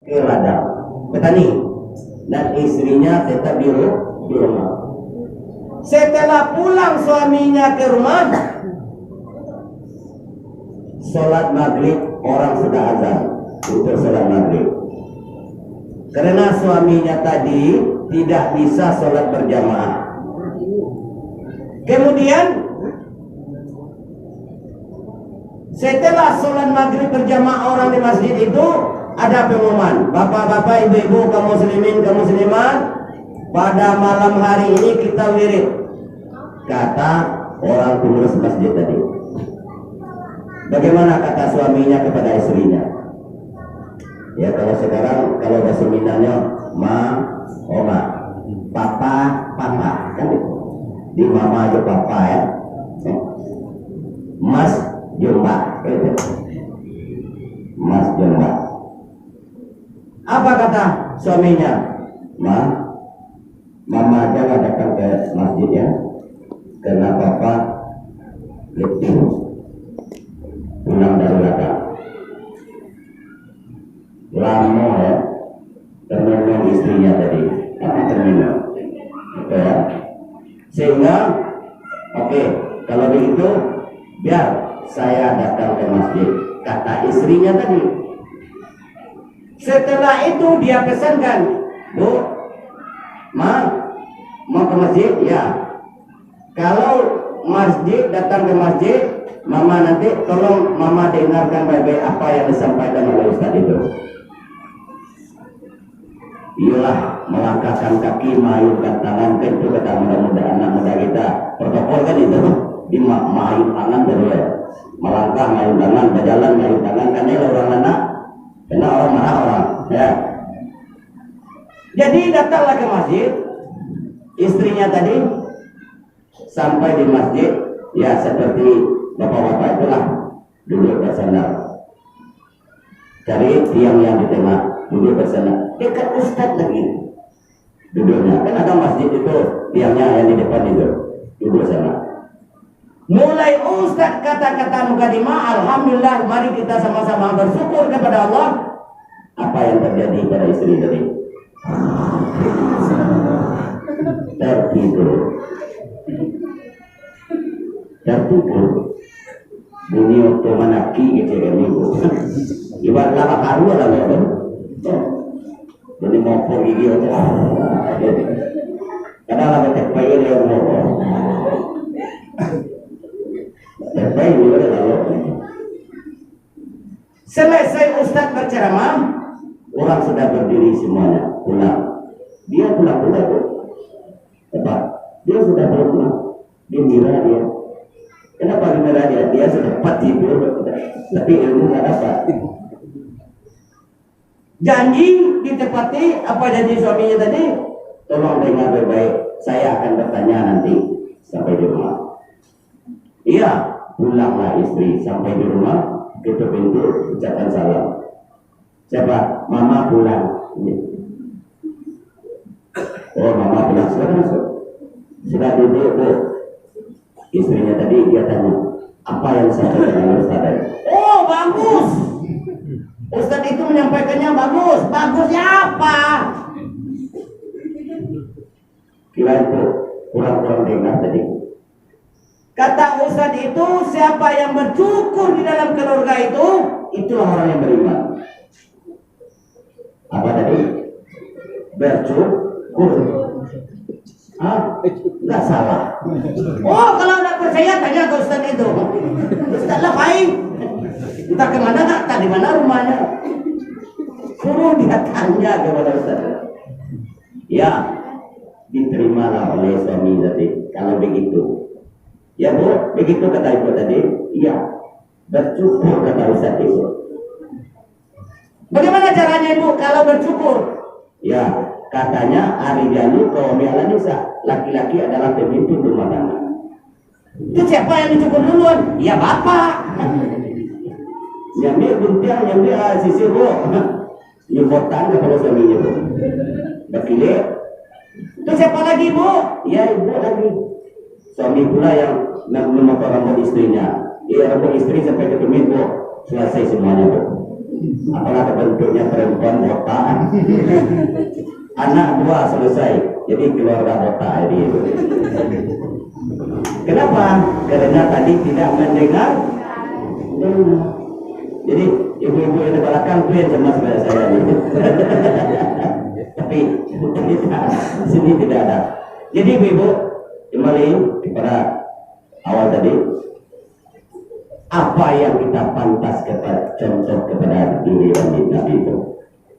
ke ladang petani, dan istrinya tetap di rumah. Setelah pulang suaminya ke rumah, sholat maghrib, orang sudah azan untuk sholat maghrib. Karena suaminya tadi tidak bisa sholat berjamaah. Kemudian setelah sholat maghrib berjamaah orang di masjid itu, ada pengumuman, bapak-bapak, ibu-ibu, kaum muslimin, kaum muslimat, pada malam hari ini kita wirid, kata orang pengurus masjid tadi. Bagaimana kata suaminya kepada istrinya? Ya, kalau sekarang kalau bahasa Mindanya ma, oma, papa, papa, kan itu. Di mama aja papa ya. Mas jomba, gitu. Mas jomba. Apa kata suaminya? Mama jangan datang ke masjid ya, karena papa letih pulang dari ladang. Lama ya, terminal istrinya tadi, terminal. Ya. Sehingga, oke, kalau begitu biar saya datang ke masjid, kata istrinya tadi. Setelah itu dia pesankan, Bu, mau ke masjid? Ya. Kalau masjid, datang ke masjid, mama nanti tolong mama dengarkan baik-baik apa yang disampaikan oleh Ustaz itu. Iyalah, melangkahkan kaki, mengayunkan tangan, kan itu kata muda-muda anak muda kita. Protokol kan itu, di mengayun tangan dari ya. Melangkah, mengayun tangan, berjalan, mengayun tangan, karena orang anak, karena orang marah orang. Ya. Jadi datanglah ke masjid, istrinya tadi sampai di masjid, ya seperti bapak-bapak itulah duduk bersandar. Cari tiang yang di tengah, duduk bersandar. Dekat Ustaz lagi duduknya, kan ada masjid itu tiangnya yang di depan itu, duduk sana. Mulai Ustaz kata-kata mukadimah, alhamdulillah, mari kita sama-sama bersyukur kepada Allah. Apa yang terjadi pada istri tadi? Tertidur bunyi otomanaki gitu kan ibu. Ibarat lama karu lah kan. Jadi mau pergi dia aja. Karena lama terpayu dia mau. Terpayu juga lalu. Selesai Ustaz berceramah, orang sudah berdiri semuanya pulang. Dia pulang tuh. Tepat. Dia sudah pulang. Gembira dia. Kenapa gembira dia? Dia sudah tidur, tapi ilmu nggak dapat. Janji ditepati, apa janji suaminya tadi? Tolong dengar baik-baik, saya akan bertanya nanti sampai di rumah. Iya, pulanglah istri sampai di rumah, tutup pintu, ucapkan salam. Siapa? Mama pulang. Oh, mama pulang sekarang. Sudah duduk, Bu. Istrinya tadi dia tanya, apa yang saya katakan Ustaz? Oh, bagus. Ustaz itu menyampaikannya bagus. Bagusnya apa? Kira itu kurang-kurang dengar tadi. Kata Ustaz itu, siapa yang bersyukur di dalam keluarga itu, itulah orang yang beriman. Apa tadi? Bersyukur. Enggak salah. Oh, kalau enggak percaya tanya ke Ustaz itu. Ustaz lah baik. Entah kemana enggak, entah di mana rumahnya. Suruh dia tanya kepada Ustaz. Ya, diterimalah oleh suami tadi. Kalau begitu, ya Bu, begitu kata ibu tadi. Iya, bersyukur kata Ustaz itu. Bagaimana caranya Ibu kalau bersyukur? Ya, katanya Arijani kaum Nisa, laki-laki adalah pemimpin rumah tangga. Itu siapa yang dicukur duluan? Ya bapak. Nyambil buntiang, nyambil sisir Bu. Nyempotan kepada suaminya Bu. Bakile. Itu siapa lagi Bu? Ya ibu lagi. Suami pula yang nak memotong rambut istrinya. Iya, rambut istri sampai ke tumit Bu. Selesai semuanya Bu. Apalagi bentuknya perempuan botak. Anak dua selesai, jadi keluarga botak ini. Kenapa? Karena tadi tidak mendengar. Jadi ibu-ibu yang di belakang itu yang cemas pada saya ini. Tapi sini tidak ada. Jadi ibu-ibu kembali kepada awal tadi, apa yang kita pantas kepada contoh kepada diri Nabi itu.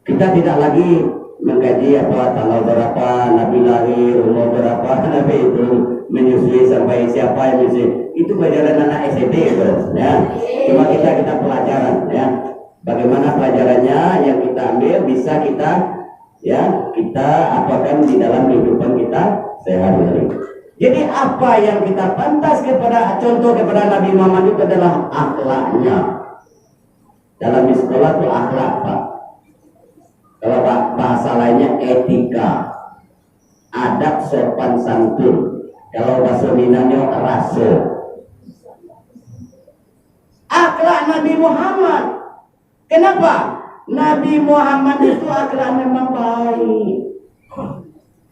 Kita tidak lagi mengkaji apa tanggal berapa Nabi lahir, umur berapa Nabi itu menyusui sampai siapa yang menyusui. Itu pelajaran anak SD ya. Cuma kita pelajaran ya. Bagaimana pelajarannya yang kita ambil bisa kita ya kita apakan di dalam kehidupan kita sehari-hari. Jadi apa yang kita pantas kepada contoh kepada Nabi Muhammad itu adalah akhlaknya. Dalam di sekolah itu akhlak, Pak. Kalau bahasa lainnya etika, adab sopan santun. Kalau bahasa Minangnya rasa. Akhlak Nabi Muhammad. Kenapa? Nabi Muhammad itu akhlak memang baik.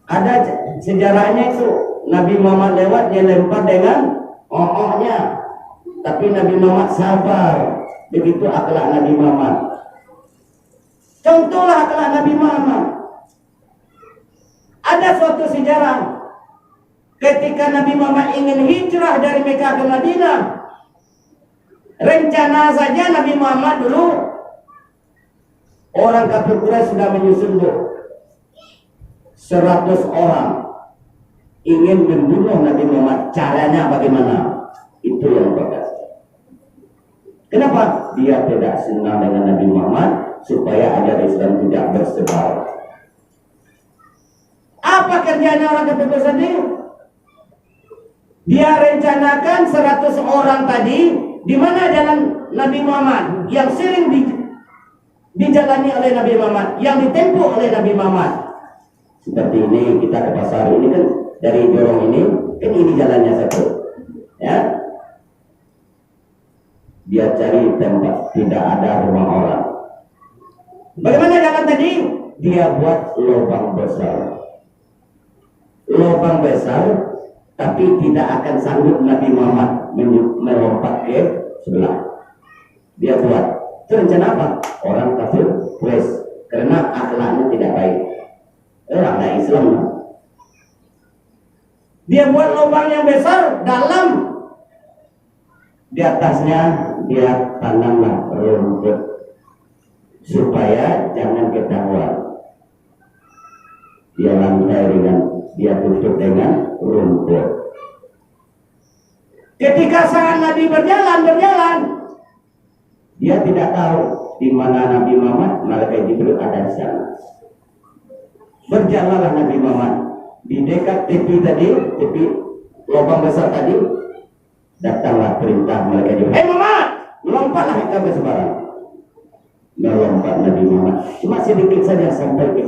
Ada sejarahnya itu. Nabi Muhammad lewat, dia lempar dengan ohnya. Tapi Nabi Muhammad sabar. Begitu akhlak Nabi Muhammad. Contohlah akhlak Nabi Muhammad. Ada suatu sejarah. Ketika Nabi Muhammad ingin hijrah dari Mekah ke Madinah. Rencana saja Nabi Muhammad dulu. Orang kafir Quraisy sudah menyusun 100 orang. Ingin membunuh Nabi Muhammad, caranya bagaimana? Itu yang bagus. Kenapa? Dia tidak senang dengan Nabi Muhammad supaya ajaran Islam tidak bersebar. Apa kerjanya orang kafir tadi? Dia rencanakan 100 orang tadi di mana jalan Nabi Muhammad yang sering dijalani oleh Nabi Muhammad, yang ditempuh oleh Nabi Muhammad. Seperti ini kita ke pasar ini kan. Dari jorong ini, kan ini jalannya satu, ya. Dia cari tempat tidak ada rumah orang. Bagaimana jalan tadi? Dia buat lubang besar, tapi tidak akan sanggup Nabi Muhammad melompat ke sebelah. Dia buat. Itu rencana apa? Orang kafir Quraisy karena akhlaknya tidak baik. Orang Islam. Dia buat lubang yang besar dalam. Di atasnya dia tanamlah rumput supaya jangan ketahuan. Dia lantai dia tutup dengan rumput. Ketika saat Nabi berjalan, dia tidak tahu di mana Nabi Muhammad, malaikat Jibril ada di sana. Berjalanlah Nabi Muhammad. Di dekat tepi lubang besar tadi, datanglah perintah malaikat Jibril. Hei Muhammad, lompatlah ke sebarang. Melompat Nabi Muhammad. Cuma sedikit saja sampai ke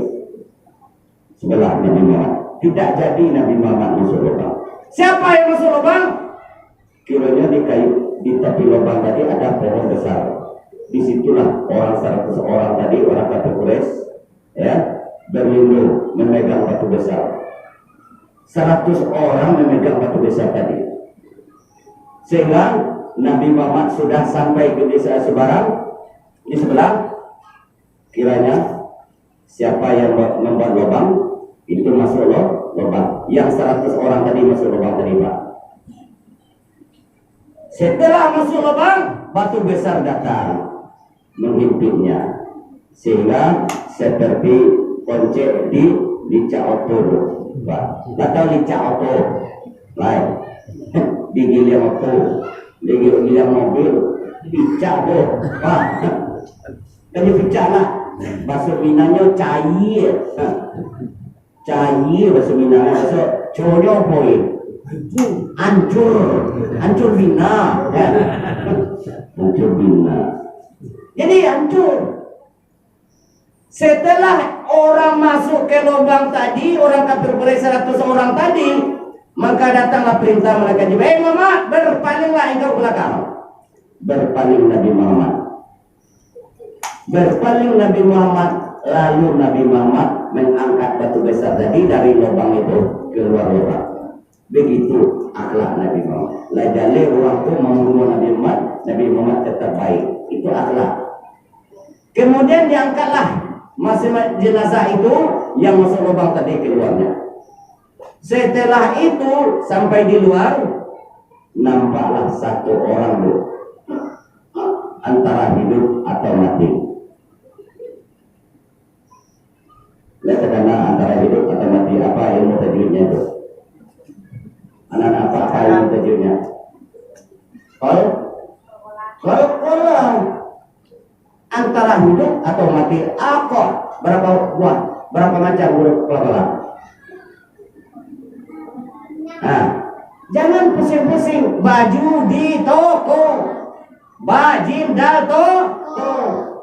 sebelah Nabi Muhammad. Tidak jadi Nabi Muhammad masuk lubang. Siapa yang masuk lubang? Kiranya di tepi lubang tadi ada pohon besar. Disitulah orang 100 orang tadi, orang kafir Quraisy, ya, berlindung memegang batu besar. 100 orang memegang batu besar tadi. Sehingga Nabi Muhammad sudah sampai ke desa sebarang di sebelah. Kiranya siapa yang membuat lubang itu masuk lubang. Yang 100 orang tadi masuk lubang tadi, Pak. Setelah masuk lubang, batu besar datang menghimpitnya. Sehingga seperti konce di licak otor. Atau licak auto lain di gilir auto, di gilir mobil, licak tuh, pak. Kan licak lah. Bahasa Minangnya cair, bahasa Minangnya bahasa coyo boy, hancur bina, hancur bina. Jadi hancur. Setelah orang masuk ke lubang tadi, orang kafir Quraisy 100 orang tadi, maka datanglah perintah malaikat Jibril. Hei Muhammad, berpalinglah engkau ke belakang. Berpaling Nabi Muhammad. Berpaling Nabi Muhammad, lalu Nabi Muhammad mengangkat batu besar tadi dari lubang itu keluar lubang. Begitu akhlak Nabi Muhammad. Lajale orang itu membunuh Nabi Muhammad tetap baik. Itu akhlak. Kemudian diangkatlah masih jenazah itu yang masuk lubang tadi keluarnya. Setelah itu sampai di luar, nampaklah satu orang bu, antara hidup atau mati. Lihat karena antara hidup atau mati, apa ilmu tajwidnya itu? Anak-anak apa ilmu tajwidnya? Kalau antara hidup atau mati, akor berapa buah, berapa macam huruf pelafalan? Nah, jangan pusing-pusing. Baju di toko, bajim dal toko.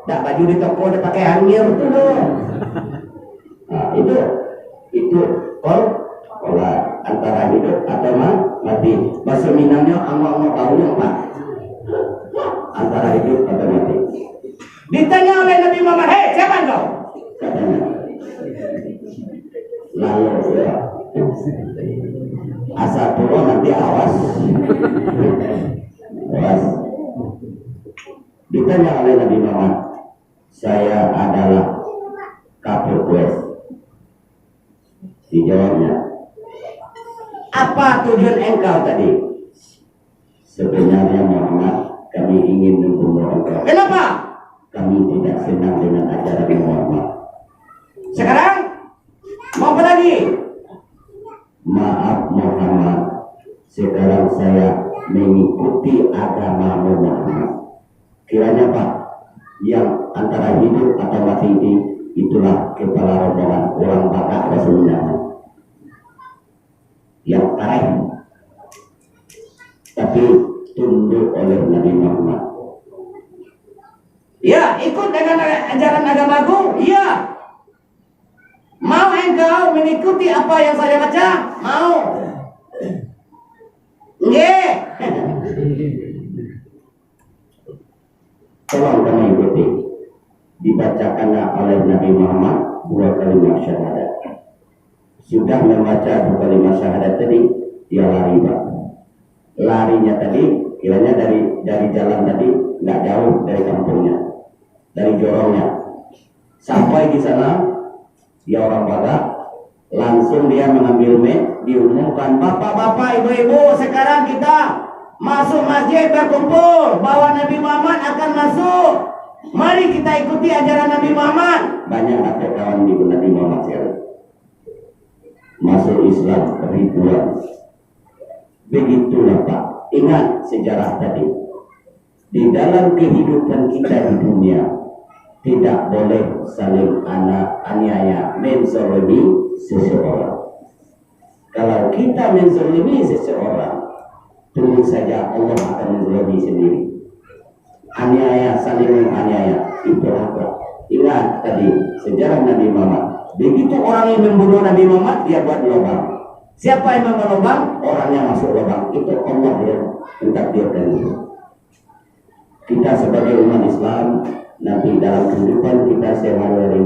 Dah baju di toko udah pakai hangir tuh dong. Nah, itu pola antara hidup atau mati. Bahasa Minangnya ama tahu Pak. Antara hidup atau mati. Ditanya oleh Nabi Muhammad, "Hei, siapa engkau?" Katanya. Lalu ya. Asal turun nanti awas. Awas. Ditanya oleh Nabi Muhammad, "Saya adalah Kapolres." Dijawabnya, "Apa tujuan engkau tadi?" "Sebenarnya Muhammad, kami ingin membunuh engkau." "Kenapa?" "Kami tidak senang dengan ajaran Muhammad." "Sekarang mau apa lagi?" "Maaf Muhammad, sekarang saya mengikuti agama Muhammad." Kiranya Pak, yang antara hidup atau mati ini, itulah kepala rombongan orang Batak Rasulullah yang keren, tapi tunduk oleh Nabi Muhammad. "Ya, ikut dengan ajaran agamaku." "Iya." "Mau engkau mengikuti apa yang saya baca?" "Mau." "Nggih." Tolong kami ikuti. Dibacakannya oleh Nabi Muhammad 2 kalimat syahadat. Sudah membaca 2 kalimat syahadat tadi, dia lari Pak. Larinya tadi kiranya dari jalan tadi nggak jauh dari kampungnya, dari jorongnya. Sampai di sana dia orang Batak, langsung dia mengambil mic, diumumkan, "Bapak-bapak, ibu-ibu, sekarang kita masuk masjid berkumpul bahwa Nabi Muhammad akan masuk. Mari kita ikuti ajaran Nabi Muhammad." Banyak ada kawan di Nabi Muhammad sekarang masuk Islam ribuan. Begitulah Pak. Ingat sejarah tadi. Di dalam kehidupan kita di dunia, tidak boleh saling aniaya, menzalimi seseorang. Kalau kita menzalimi seseorang, tunggu saja Allah akan menzalimi sendiri. Aniaya, saling menganiaya, itu apa? Ingat tadi sejarah Nabi Muhammad. Begitu orang yang membunuh Nabi Muhammad, dia buat lubang. Siapa yang membuat lubang? Orangnya masuk lubang. Itu Allah yang mentakdirkan itu. Kita sebagai umat Islam, nanti dalam kehidupan kita sehari-hari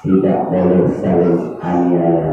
tidak boleh saling aniaya.